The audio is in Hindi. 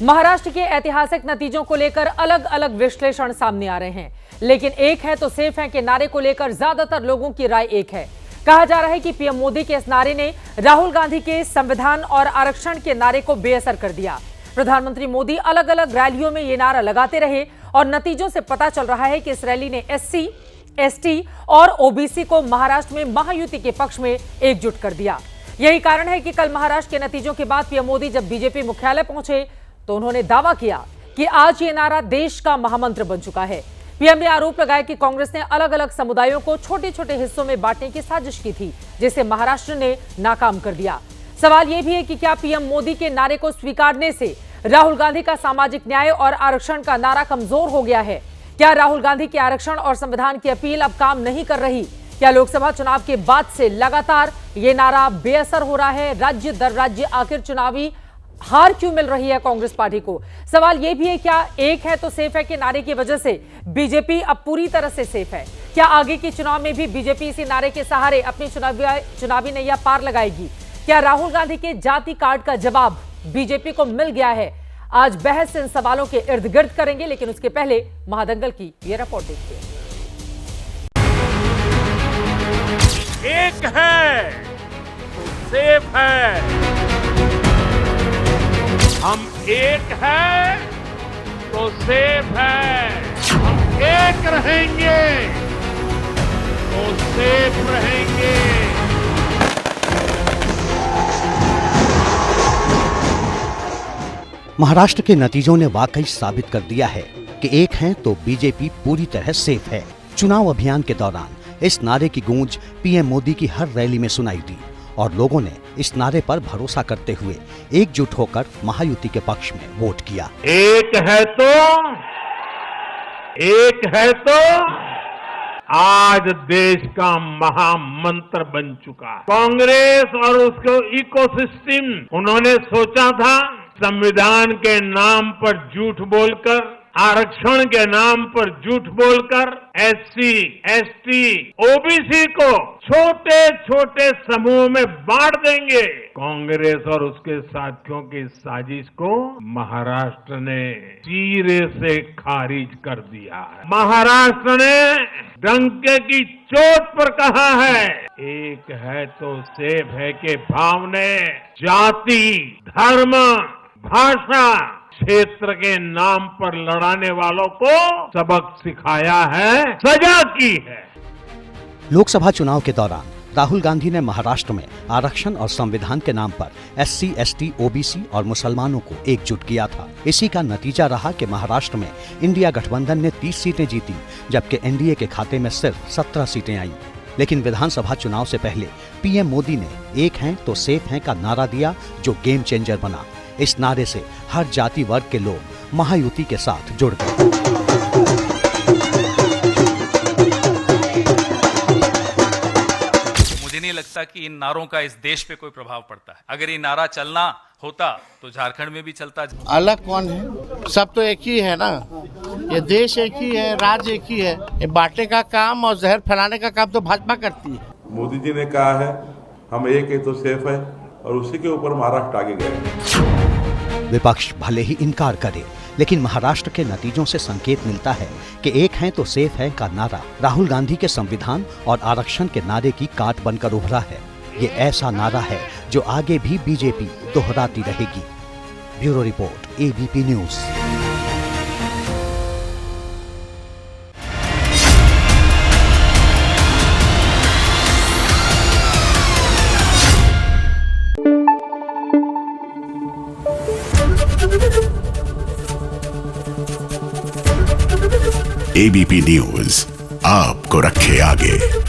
महाराष्ट्र के ऐतिहासिक नतीजों को लेकर अलग अलग विश्लेषण सामने आ रहे हैं, लेकिन एक है तो सेफ है के नारे को लेकर ज्यादातर लोगों की राय एक है। कहा जा रहा है कि पीएम मोदी के इस नारे ने राहुल गांधी के संविधान और आरक्षण के नारे को बेअसर कर दिया। प्रधानमंत्री मोदी अलग अलग रैलियों में ये नारा लगाते रहे और नतीजों से पता चल रहा है कि इस रैली ने एससी, एसटी और ओबीसी को महाराष्ट्र में महायुति के पक्ष में एकजुट कर दिया। यही कारण है कि कल महाराष्ट्र के नतीजों के बाद पीएम मोदी जब बीजेपी मुख्यालय पहुंचे तो उन्होंने दावा किया कि आज ये नारा देश का महामंत्र बन चुका है। पीएम ने आरोप लगाया कि कांग्रेस ने अलग अलग समुदायों को छोटे छोटे हिस्सों में बांटने की साजिश की थी, जिसे महाराष्ट्र ने नाकाम कर दिया। सवाल यह भी है कि क्या पीएम मोदी के नारे को स्वीकारने से राहुल गांधी का सामाजिक न्याय और आरक्षण का नारा कमजोर हो गया है? क्या राहुल गांधी के आरक्षण और संविधान की अपील अब काम नहीं कर रही? क्या लोकसभा चुनाव के बाद से लगातार ये नारा बेअसर हो रहा है? राज्य दर राज्य आखिर चुनावी हार क्यों मिल रही है कांग्रेस पार्टी को? सवाल यह भी है, क्या एक है तो सेफ है के नारे की वजह से बीजेपी अब पूरी तरह से सेफ है? क्या आगे के चुनाव में भी बीजेपी इसी नारे के सहारे अपनी चुनावी नैया पार लगाएगी? क्या राहुल गांधी के जाति कार्ड का जवाब बीजेपी को मिल गया है? आज बहस इन सवालों के इर्द गिर्द करेंगे, लेकिन उसके पहले महादंगल की यह रिपोर्ट देखिए। एक है तो सेफ है, हम एक है तो सेफ है, हम एक रहेंगे तो सेफ रहेंगे। महाराष्ट्र के नतीजों ने वाकई साबित कर दिया है कि एक हैं तो बीजेपी पूरी तरह सेफ है। चुनाव अभियान के दौरान इस नारे की गूंज पीएम मोदी की हर रैली में सुनाई दी और लोगों ने इस नारे पर भरोसा करते हुए एकजुट होकर महायुति के पक्ष में वोट किया। एक है तो आज देश का महामंत्र बन चुका। कांग्रेस और उसके इकोसिस्टम, उन्होंने सोचा था संविधान के नाम पर झूठ बोलकर, आरक्षण के नाम पर झूठ बोलकर एससी, एसटी, ओबीसी को छोटे छोटे समूह में बांट देंगे। कांग्रेस और उसके साथियों की साजिश को महाराष्ट्र ने चीरे से खारिज कर दिया है। महाराष्ट्र ने डंके की चोट पर कहा है, एक है तो सेफ है के भाव ने जाति, धर्म, भाषा, क्षेत्र के नाम पर लड़ाने वालों को सबक सिखाया है, सजा की है। लोकसभा चुनाव के दौरान राहुल गांधी ने महाराष्ट्र में आरक्षण और संविधान के नाम पर एससी, एसटी, ओबीसी और मुसलमानों को एकजुट किया था। इसी का नतीजा रहा कि महाराष्ट्र में इंडिया गठबंधन ने 30 सीटें जीती, जबकि एनडीए के खाते में सिर्फ 17 सीटें आईं। लेकिन विधानसभा चुनाव से पहले पीएम मोदी ने एक हैं तो सेफ हैं का नारा दिया, जो गेम चेंजर बना। इस नारे से हर जाति वर्ग के लोग महायुति के साथ जुड़ गए। मुझे नहीं लगता कि इन नारों का इस देश पे कोई प्रभाव पड़ता है। अगर ये नारा चलना होता तो झारखंड में भी चलता। अलग कौन है? सब तो एक ही है ना। ये देश एक ही है, राज्य एक ही है। ये बांटने का काम और जहर फैलाने का काम तो भाजपा करती है। मोदी जी ने कहा है हम एक है तो सेफ है, और उसी के ऊपर महाराष्ट्र आगे गए। विपक्ष भले ही इनकार करे, लेकिन महाराष्ट्र के नतीजों से संकेत मिलता है कि एक हैं तो सेफ है का नारा राहुल गांधी के संविधान और आरक्षण के नारे की काट बनकर उभरा है। ये ऐसा नारा है जो आगे भी बीजेपी दोहराती रहेगी। Bureau report, ABP news. ABP news आपको रखे आगे।